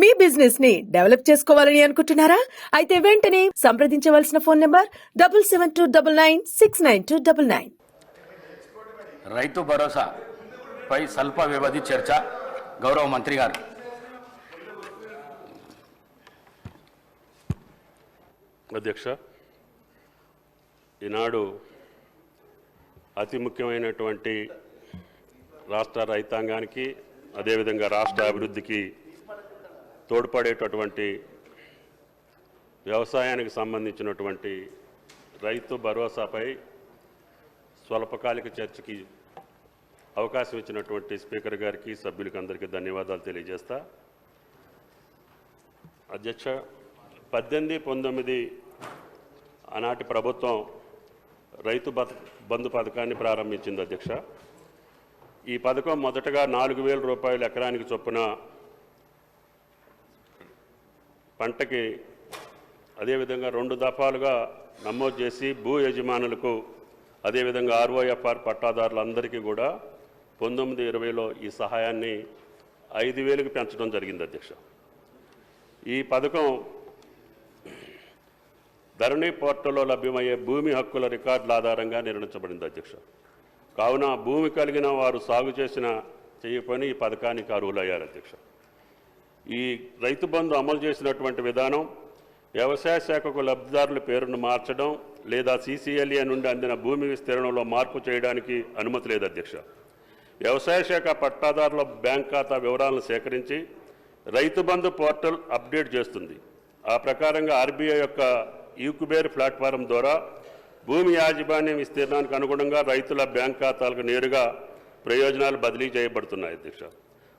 మీ business ని develop చేసుకోవాలని అనుకుంటున్నారా? అయితే వెంటనే సంప్రదించవలసిన ఫోన్ నంబర్ 7729969299. రైతు భరోసా పై స్వల్ప వ్యవధి చర్చ. గౌరవ మంత్రి గారు. అధ్యక్ష, ఈనాడు అతి ముఖ్యమైనటువంటి రాష్ట్ర రైతాంగానికి అదేవిధంగా రాష్ట్ర అభివృద్ధికి తోడ్పడేటటువంటి వ్యవసాయానికి సంబంధించినటువంటి రైతు భరోసాపై స్వల్పకాలిక చర్చకి అవకాశం ఇచ్చినటువంటి స్పీకర్ గారికి సభ్యులకి అందరికీ ధన్యవాదాలు తెలియజేస్తా. అధ్యక్ష, 18-19 ఆనాటి ప్రభుత్వం రైతు బంధు పథకాన్ని ప్రారంభించింది. అధ్యక్ష, ఈ పథకం మొదటగా 4,000 రూపాయలు ఎకరానికి చొప్పున పంటకి అదేవిధంగా 2 దఫాలుగా నమోదు చేసి భూ యజమానులకు అదేవిధంగా ఆర్ఓఎఫ్ఆర్ పట్టాదారులందరికీ కూడా 19-20లో ఈ సహాయాన్ని 5,000కి పెంచడం జరిగింది. అధ్యక్ష, ఈ పథకం ధరణి పోర్టల్లో లభ్యమయ్యే భూమి హక్కుల రికార్డుల ఆధారంగా నిర్ణయించబడింది. అధ్యక్ష, కావున భూమి కలిగిన వారు సాగు చేయకపోయినా ఈ పథకానికి అర్హులయ్యారు. అధ్యక్ష, ఈ రైతు బంధు అమలు చేసినటువంటి విధానం వ్యవసాయ శాఖకు లబ్ధిదారుల పేరును మార్చడం లేదా CCLA నుండి అందిన భూమి విస్తీర్ణంలో మార్పు చేయడానికి అనుమతి లేదు. అధ్యక్ష, వ్యవసాయ శాఖ పట్టాదారుల బ్యాంక్ ఖాతా వివరాలను సేకరించి రైతు బంధు పోర్టల్ అప్డేట్ చేస్తుంది. ఆ ప్రకారంగా RBI యొక్క ఈక్యుబేర్ ప్లాట్ఫారం ద్వారా భూమి యాజమాన్యం విస్తీర్ణానికి అనుగుణంగా రైతుల బ్యాంక్ ఖాతాలకు నేరుగా ప్రయోజనాలు బదిలీ చేయబడుతున్నాయి. అధ్యక్ష,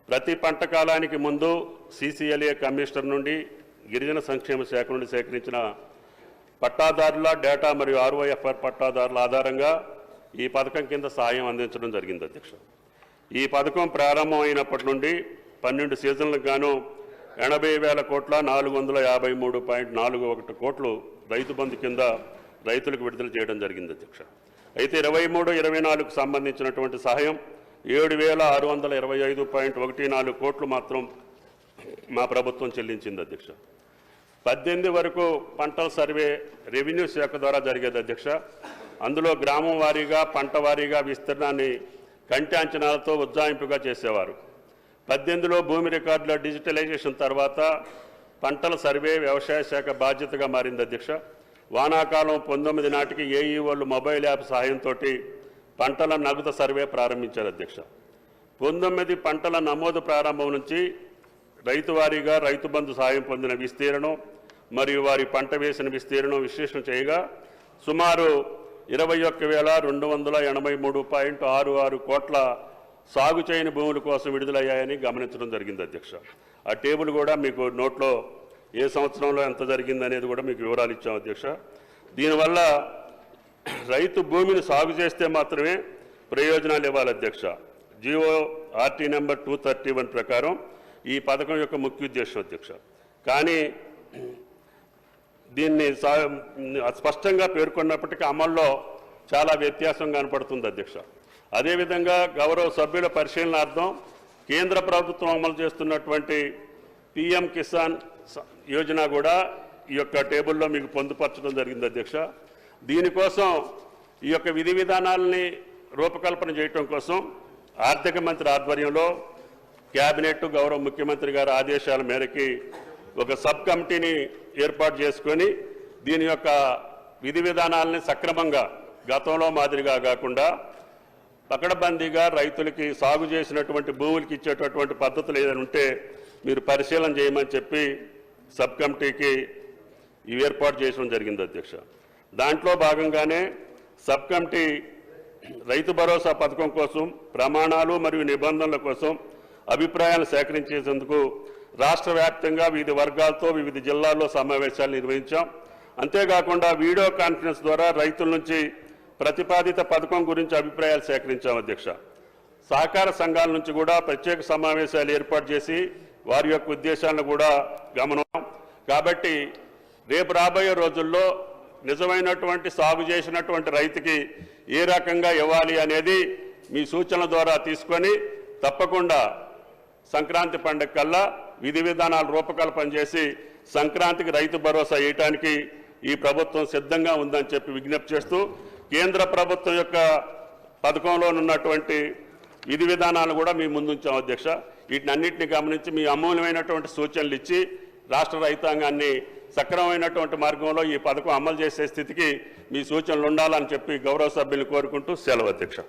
ప్రతి పంట కాలానికి ముందు CCLA కమిషనర్ నుండి గిరిజన సంక్షేమ శాఖ నుండి సేకరించిన పట్టాదారుల డేటా మరియు ఆర్ఓఎఫ్ఆర్ పట్టాదారుల ఆధారంగా ఈ పథకం కింద సాయం అందించడం జరిగింది. అధ్యక్ష, ఈ పథకం ప్రారంభమైనప్పటి నుండి 12 సీజన్లకు గాను 80,000 కోట్ల 453.41 కోట్లు రైతు బంధు కింద రైతులకు విడుదల చేయడం జరిగింది. అధ్యక్ష, అయితే 23-24కు సంబంధించినటువంటి సహాయం 7,625.14 కోట్లు మాత్రం మా ప్రభుత్వం చెల్లించింది. అధ్యక్ష, 18 వరకు పంటల సర్వే రెవెన్యూ శాఖ ద్వారా జరిగేది. అధ్యక్ష, అందులో గ్రామం వారీగా పంట వారీగా విస్తీర్ణాన్ని కంటి అంచనాలతో ఉజ్జాయింపుగా చేసేవారు. 18లో భూమి రికార్డుల డిజిటలైజేషన్ తర్వాత పంటల సర్వే వ్యవసాయ శాఖ బాధ్యతగా మారింది. అధ్యక్ష, వానాకాలం 19 నాటికి AEOలు మొబైల్ యాప్ సహాయంతో పంటల నగదు సర్వే ప్రారంభించారు. అధ్యక్ష, 19 పంటల నమోదు ప్రారంభం నుంచి రైతు వారీగా రైతు బంధు సాయం పొందిన విస్తీర్ణం మరియు వారి పంట వేసిన విస్తీర్ణం విశ్లేషణ చేయగా సుమారు 21,283.66 కోట్ల సాగు చేయని భూముల కోసం విడుదలయ్యాయని గమనించడం జరిగింది. అధ్యక్ష, ఆ టేబుల్ కూడా మీకు నోట్లో ఏ సంవత్సరంలో ఎంత జరిగింది అనేది కూడా మీకు వివరాలు ఇచ్చాం. అధ్యక్ష, దీనివల్ల రైతు భూమిని సాగు చేస్తే మాత్రమే ప్రయోజనాలు ఇవ్వాలి. అధ్యక్ష, GO/RT నెంబర్ 231 ప్రకారం ఈ పథకం యొక్క ముఖ్య ఉద్దేశం. అధ్యక్ష, కానీ దీన్ని స్పష్టంగా పేర్కొన్నప్పటికీ అమల్లో చాలా వ్యత్యాసం కనపడుతుంది. అధ్యక్ష, అదేవిధంగా గౌరవ సభ్యుల పరిశీలనార్థం కేంద్ర ప్రభుత్వం అమలు చేస్తున్నటువంటి PM కిసాన్ యోజన కూడా ఈ యొక్క టేబుల్లో మీకు పొందుపరచడం జరిగింది. అధ్యక్ష, దీనికోసం ఈ యొక్క విధి విధానాలని రూపకల్పన చేయటం కోసం ఆర్థిక మంత్రి ఆధ్వర్యంలో కేబినెట్ గౌరవ ముఖ్యమంత్రి గారి ఆదేశాల మేరకి ఒక సబ్ కమిటీని ఏర్పాటు చేసుకొని దీని యొక్క విధి విధానాలని సక్రమంగా గతంలో మాదిరిగా కాకుండా పకడ్బందీగా రైతులకి సాగు చేసినటువంటి భూములకి ఇచ్చేటటువంటి పద్ధతులు ఏదైనా ఉంటే మీరు పరిశీలన చేయమని చెప్పి సబ్ కమిటీకి ఇవి ఏర్పాటు చేయడం జరిగింది. అధ్యక్ష, దాంట్లో భాగంగానే సబ్ కమిటీ రైతు భరోసా పథకం కోసం ప్రమాణాలు మరియు నిబంధనల కోసం అభిప్రాయాలు సేకరించేందుకు రాష్ట్ర వ్యాప్తంగా వివిధ వర్గాలతో వివిధ జిల్లాల్లో సమావేశాలు నిర్వహించాం. అంతేకాకుండా వీడియో కాన్ఫరెన్స్ ద్వారా రైతుల నుంచి ప్రతిపాదిత పథకం గురించి అభిప్రాయాలు సేకరించాం. అధ్యక్ష, సహకార సంఘాల నుంచి కూడా ప్రత్యేక సమావేశాలు ఏర్పాటు చేసి వారి యొక్క ఉద్దేశాలను కూడా గమనం. కాబట్టి రేపు రాబోయే రోజుల్లో నిజమైనటువంటి సాగు చేసినటువంటి రైతుకి ఏ రకంగా ఇవ్వాలి అనేది మీ సూచనల ద్వారా తీసుకొని తప్పకుండా సంక్రాంతి పండుగ కల్లా విధి విధానాలు రూపకల్పన చేసి సంక్రాంతికి రైతు భరోసా వేయటానికి ఈ ప్రభుత్వం సిద్ధంగా ఉందని చెప్పి విజ్ఞప్తి చేస్తూ కేంద్ర ప్రభుత్వం యొక్క పథకంలో ఉన్నటువంటి విధి విధానాలు కూడా మీ ముందుంచాం అధ్యక్ష. వీటిని అన్నింటినీ గమనించి మీ అమూల్యమైనటువంటి సూచనలు ఇచ్చి రాష్ట్ర రైతాంగాన్ని సక్రమమైనటువంటి మార్గంలో ఈ పథకం అమలు చేసే స్థితికి మీ సూచనలు ఉండాలని చెప్పి గౌరవ సభ్యులు కోరుకుంటూ సెలవు అధ్యక్ష.